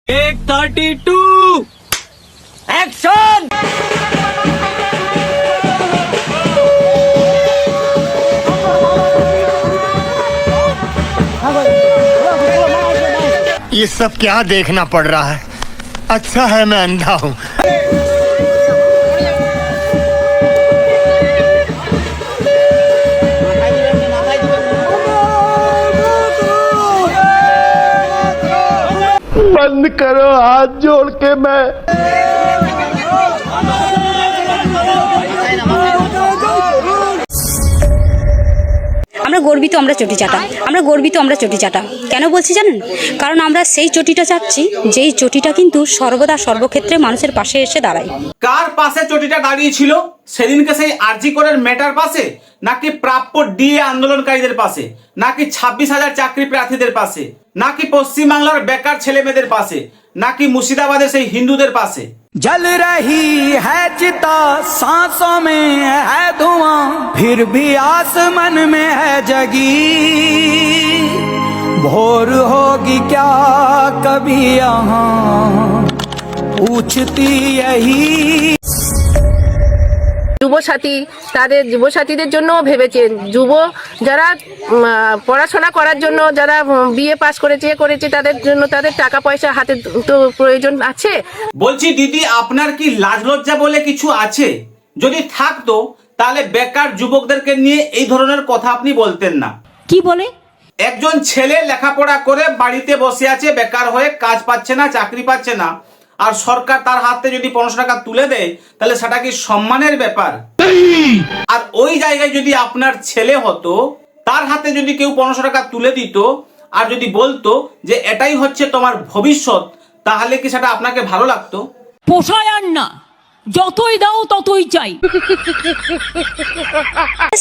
32 action. ये सब क्या देखना पड़ रहा है? अच्छा है मैं अंधा हूँ। बंद करो हाथ जोड़ के मैं। আমরা গর্বিত, আমরা চটি চাটা, আমরা গর্বিত, আমরা চটি চাটা। কেন বলছি জানেন? কারণ আমরা সেই চটিটা চাচ্ছি যেই চটিটা কিন্তু সর্বদা সর্বক্ষেত্রে মানুষের পাশে এসে দাঁড়ায়। কার পাশে চটিটা দাঁড়িয়েছিল সেদিনকে? সেই আরজি করের মেটার পাশে, নাকি প্রাপ্য ডিএ আন্দোলনকারীদের পাশে, নাকি 26,000 চাকরি প্রার্থীদের পাশে, নাকি পশ্চিমবাংলার বেকার ছেলে মেয়েদের পাশে, নাকি মুর্শিদাবাদের সেই হিন্দুদের পাশে? जल रही है चिता, सांसों में है धुआं, फिर भी आसमान में है जगी। भोर होगी क्या कभी यहाँ, पूछती यही। যুবসাথী, তাদের যুবসাথীদের জন্য ভেবেছেন। যারা পড়াশোনা করার জন্য, যারা বিএ পাস করেছে তাদের জন্য তাদের টাকা পয়সা হাতে তো প্রয়োজন আছে। বলছি দিদি, আপনার কি লাজ লজ্জা বলে কিছু আছে? যদি থাকতো তাহলে বেকার যুবকদেরকে নিয়ে এই ধরনের কথা আপনি বলতেন না। কি বলে? একজন ছেলে লেখাপড়া করে বাড়িতে বসে আছে, বেকার হয়ে কাজ পাচ্ছে না, চাকরি পাচ্ছে না, আর সরকার তার হাতে যদি 500 টাকা তুলে দেয় তাহলে সেটা কি সম্মানের ব্যাপার? আর ওই জায়গায় যদি আপনার ছেলে হতো, তার হাতে যদি কেউ 500 টাকা তুলে দিত আর যদি বলতো যে এটাই হচ্ছে তোমার ভবিষ্যৎ, তাহলে কি সেটা আপনাকে ভালো লাগতো? পোষায় আর না, যতই দাও ততই চাই।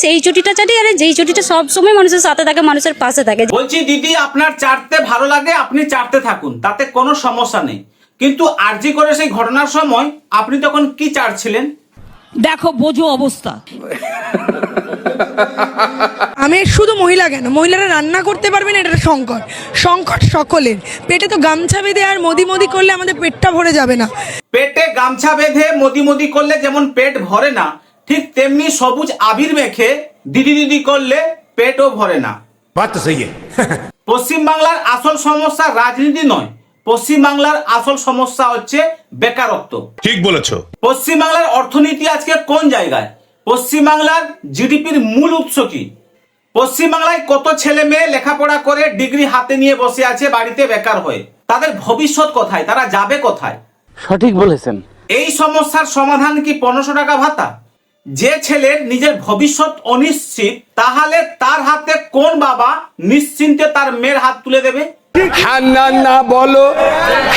সেই চটিটা চাটি, আরে যেই চটিটা সব সময় মানুষের সাথে থাকে, মানুষের পাশে থাকে। বলছি দিদি, আপনার চাটতে ভালো লাগে, আপনি চাটতে থাকুন, তাতে কোনো সমস্যা নেই। কিন্তু আরজি করে সেই ঘটনার সময় আপনি তখন কি চাটছিলেন? দেখো বোঝো অবস্থা। আমি শুধু মহিলা কেন, মহিলারা রান্না করতে পারবে না, এটা সংকট। সংকট সকলের। পেটে তো গামছা বেঁধে আর মোদি মোদি করলে আমাদের পেটটা ভরে যাবে না। পেটে গামছা বেঁধে মোদি মোদি করলে যেমন পেট ভরে না, ঠিক তেমনি সবুজ আবির মেখে দিদি দিদি করলে পেটও ভরে না। बात तो सही है। পশ্চিমবাংলার আসল সমস্যা রাজনীতি নয়, পশ্চিমবাংলার আসল সমস্যা হচ্ছে বেকারত্ব। ঠিক বলেছো। পশ্চিমবাংলার অর্থনীতি আজকে কোন জায়গায়? পশ্চিমবাংলার জিডিপির মূল উৎস কি? পশ্চিমবাংলায় কত ছেলে মেয়ে লেখাপড়া করে ডিগ্রি হাতে নিয়ে বসে আছে বাড়িতে বেকার হয়ে? তাদের ভবিষ্যৎ কোথায়? তারা যাবে কোথায়? সঠিক বলেছেন। এই সমস্যার সমাধান কি 500 টাকা ভাতা? যে ছেলের নিজের ভবিষ্যৎ অনিশ্চিত, তাহলে তার হাতে কোন বাবা নিশ্চিন্তে তার মেয়ের হাত তুলে দেবে? হ্যাঁ না বলো,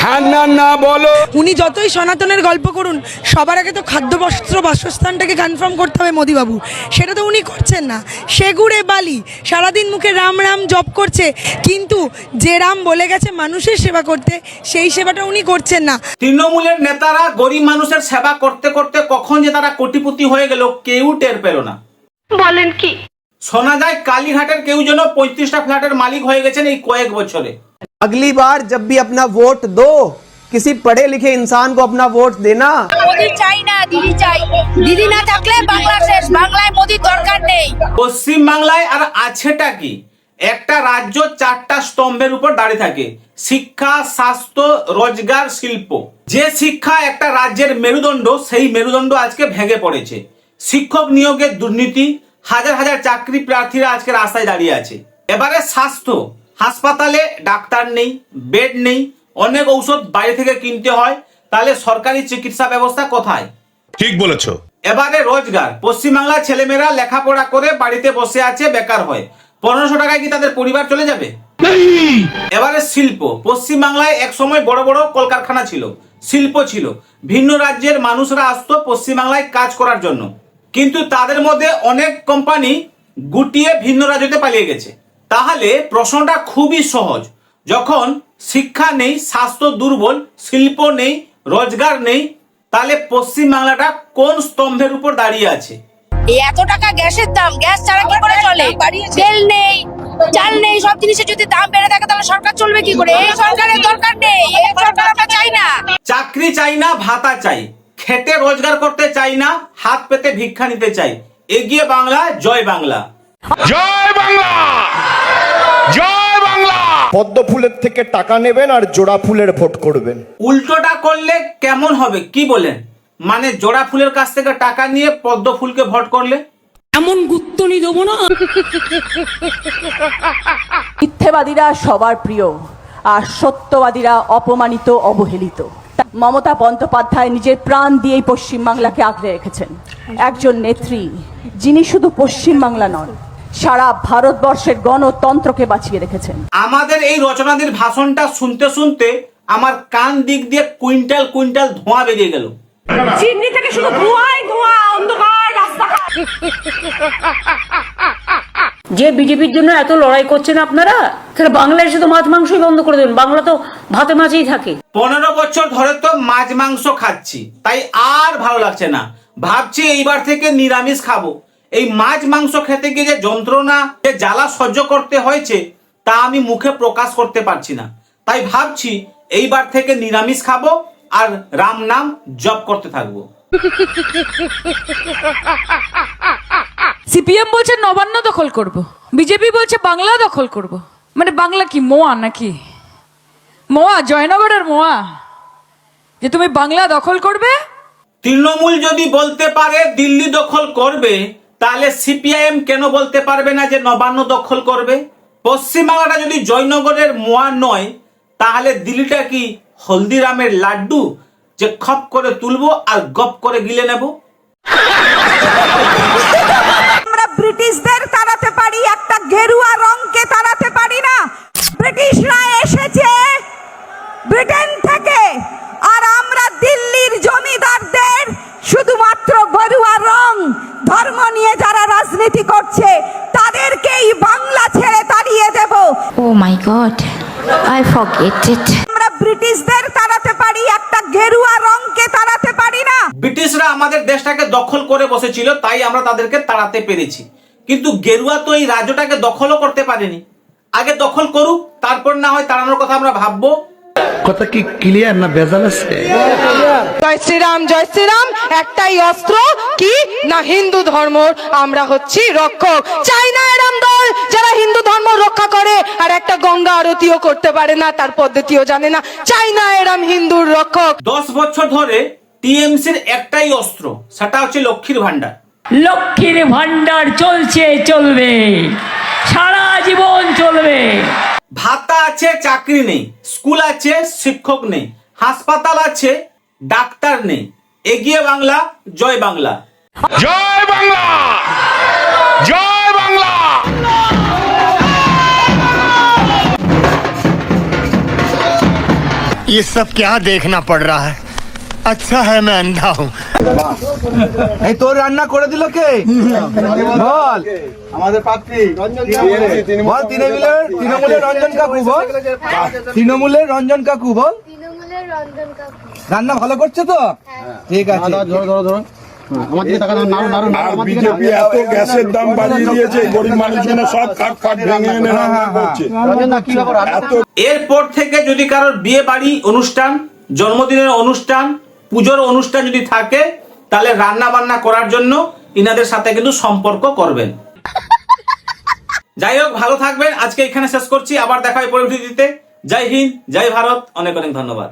হ্যাঁ না বলো। উনি যতই সনাতনের গল্প করুন, সবার আগে তো খাদ্য বস্ত্র বাসস্থানটাকে কনফার্ম করতে হবে মোদিবাবু। সেটা তো উনি করছেন না। সেগুড়ে বালি, সারাদিন মুখে রাম রাম জপ করছে, কিন্তু যে রাম বলে গেছে মানুষের সেবা করতে, সেই সেবাটা উনি করছেন না। তৃণমূলের নেতারা গরিব মানুষের সেবা করতে করতে কখন যে তারা কোটিপতি হয়ে গেল কেউ টের পেল না। বলেন কি? শোনা যায় কালীঘাটের কেউ যেন 35টা ফ্ল্যাটের মালিক হয়ে গেছেন এই কয়েক বছরে। अगली बार जब भी अपना वोट दो, किसी पढ़े लिखे इंसान को अपना वोट देना। মোদি চাই না, দিদি চাই। দিদি না থাকলে বাংলা শেষ, বাংলায় মোদির দরকার নেই। পশ্চিম বাংলায় আর আছেটা কি? একটা রাজ্য 4টা স্তম্ভের উপর দাঁড়িয়ে থাকে: শিক্ষা, স্বাস্থ্য, রোজগার, শিল্প। যে শিক্ষা একটা রাজ্যের মেরুদণ্ড, সেই মেরুদণ্ড আজকে ভেঙে পড়েছে। শিক্ষক নিয়োগের দুর্নীতি, হাজার হাজার চাকরি প্রার্থীরা আজকে রাস্তায় দাঁড়িয়ে আছে। এবারে স্বাস্থ্য, হাসপাতালে ডাক্তার নেই, বেড নেই, অনেক ঔষধ বাইরে থেকে কিনতে হয়, তাহলে সরকারি চিকিৎসা ব্যবস্থা কোথায়? ঠিক বলেছো। এবারে রোজগার, পশ্চিমবাংলার ছেলেমেয়েরা লেখাপড়া করে বাড়িতে বসে আছে বেকার হয়ে, 1500 টাকায় কি তাদের পরিবার চলে যাবে? এবারে শিল্প, পশ্চিমবাংলায় এক সময় বড় বড় কলকারখানা ছিল, শিল্প ছিল, ভিন্ন রাজ্যের মানুষরা আসতো পশ্চিমবাংলায় কাজ করার জন্য, কিন্তু তাদের মধ্যে অনেক কোম্পানি গুটিয়ে ভিন্ন রাজ্যতে পালিয়ে গেছে। তাহলে প্রশ্নটা খুবই সহজ, যখন শিক্ষা নেই, স্বাস্থ্য দুর্বল, শিল্প নেই, রোজগার নেই, তাহলে পশ্চিমবাংলাটা কোন স্তম্ভের উপর দাঁড়িয়ে আছে? এত টাকা গ্যাসের দাম, গ্যাস ছাড়া কি করে চলে? তেল নেই, চাল নেই, সব জিনিসের যদি দাম বেড়ে থাকে তাহলে সরকার চলবে কি করে? এই সরকারের দরকার নেই। চাকরি চাই না, ভাতা চাই, খেটে রোজগার করতে চাই না, হাত পেতে ভিক্ষা নিতে চাই। এগিয়ে বাংলা, জয় বাংলা। জয় বাংলা, জয় বাংলা। পদ্ম ফুলের থেকে টাকা নেবেন আর জোড়া ফুলের ভোট করবেন। উল্টোটা করলে কেমন হবে কি বলেন? মানে জোড়া ফুলের কাছ থেকে টাকা নিয়ে পদ্ম ফুলকে ভোট করলে? এমন গুত্তনি দেবো না। মিথ্যেবাদীরা সবার প্রিয় আর সত্যবাদীরা অপমানিত, অবহেলিত। মমতা বন্দ্যোপাধ্যায় নিজের প্রাণ দিয়েই পশ্চিমবাংলাকে আগলে রেখেছেন। একজন নেত্রী যিনি শুধু পশ্চিমবাংলা নন, সারা ভারতবর্ষের গণতন্ত্রকে বাঁচিয়ে রেখেছেন। আমাদের এই রচনাদির ভাষণটা শুনতে শুনতে আমার কান দিক দিয়ে কুইন্টাল কুইন্টাল ধোঁয়া বেরিয়ে গেল। চিমনি থেকে শুধু ধোঁয়াই ধোঁয়া, অন্ধকার রাস্তা। যে বিজেপির জন্য এত লড়াই করছেন আপনারা, তাহলে বাংলায় শুধু মাছ মাংসই বন্ধ করে দেবেন। বাংলা তো ভাতে মাছেই থাকে। 15 বছর ধরে তো মাছ মাংস খাচ্ছি, তাই আর ভালো লাগছে না। ভাবছি এইবার থেকে নিরামিষ খাবো। এই মাছ মাংস খেতে গিয়ে যে যন্ত্রণা, যে জ্বালা সহ্য করতে হয়েছে তা আমি মুখে প্রকাশ করতে পারছি না। তাই ভাবছি এইবার থেকে নিরামিষ খাবো আর রাম নাম জপ করতে থাকবো। সিপিএম বলছে নবান্ন দখল করব, বিজেপি বলছে বাংলা দখল করব। মানে বাংলা কি মোয়া নাকি? মোয়া, জয়নগরের মোয়া, যে তুমি বাংলা দখল করবে? তৃণমূল যদি বলতে পারে দিল্লি দখল করবে, তাহলে সিপিআইএম কেন বলতে পারবে না যে নবান্ন দখল করবে? পশ্চিমবাংলাটা যদি জয়নগরের মোয়া নয়, তাহলে দিল্লিটা কি হলদিরামের লাড্ডু যে খপ করে তুলবো আর গপ করে গিলে নেব? আমরা ব্রিটিশদের তাড়াতে পারি, একটা গেরুয়া রংকে তাড়াতে পারি না। ব্রিটিশরা এসেছে ব্রিটেন থেকে, আর আমরা দিল্লির জমিদারদের শুধুমাত্র গেরুয়া রং ধর্ম নিয়ে যারা রাজনীতি করছে তাদেরকেই বাংলা ছেড়ে তাড়িয়ে দেব। Oh my God, I forget it. আমরা ব্রিটিশদের তাড়াতে পারি, একটা গেরুয়া রংকে তাড়াতে পারি না। ব্রিটিশরা আমাদের দেশটাকে দখল করে বসেছিল, তাই আমরা তাদেরকে তাড়াতে পেরেছি। কিন্তু গেরুয়া তো এই রাজ্যটাকে দখলও করতে পারেনি। আগে দখল করুক, তারপর না হয় তাড়ানোর কথা আমরা ভাববো। কথা কি ক্লিয়ার না ভেজাল আছে? জয় শ্রীরাম, একটাই অস্ত্র কি না হিন্দু ধর্ম। আমরা হচ্ছি রক্ষক। চাই না এরম দল যারা হিন্দু ধর্ম রক্ষা করে আর একটা গঙ্গা আরতিও করতে পারে না, তার পদ্ধতিও জানে না। চাই না এরম হিন্দুর রক্ষক। 10 বছর ধরে টিএমসির একটাই অস্ত্র, সেটা হচ্ছে লক্ষ্মীর ভান্ডার। লক্ষ্মীর ভান্ডার চলছে, চলবে, সারা জীবন চলবে। ভাতা আছে, চাকরি নেই। স্কুল আছে, শিক্ষক নেই। হাসপাতাল আছে, ডাক্তার নেই। এগিয়ে বাংলা, জয় বাংলা। জয় বাংলা, জয় বাংলা। ये सब क्या देखना पड़ रहा है? अच्छा है मैं अंधा हूँ। এই তোর রান্না করে দিল কে? বল। আমাদের প্রার্থী বল তৃণমূলের রঞ্জন কাকু, বল তৃণমূলের রঞ্জন কাকু, বল রান্না ভালো করছে তো? ঠিক আছে, ধরো আমার দিকে তাকান। বিজেপি এত গ্যাসের দাম বাড়িয়ে দিয়েছে, গরিব মানুষজনের সব কাঠ ফাট ভেঙে এনে রান্না করছে। এরপর থেকে যদি কারোর বিয়ে বাড়ি অনুষ্ঠান, জন্মদিনের অনুষ্ঠান, পুজোর অনুষ্ঠান যদি থাকে, তাহলে রান্না বান্না করার জন্য ইনাদের সাথে কিন্তু সম্পর্ক করবেন। যাই হোক, ভালো থাকবেন। আজকে এখানে শেষ করছি, আবার দেখা হয় পরবর্তীতে। জয় হিন্দ, জয় ভারত, অনেক অনেক ধন্যবাদ।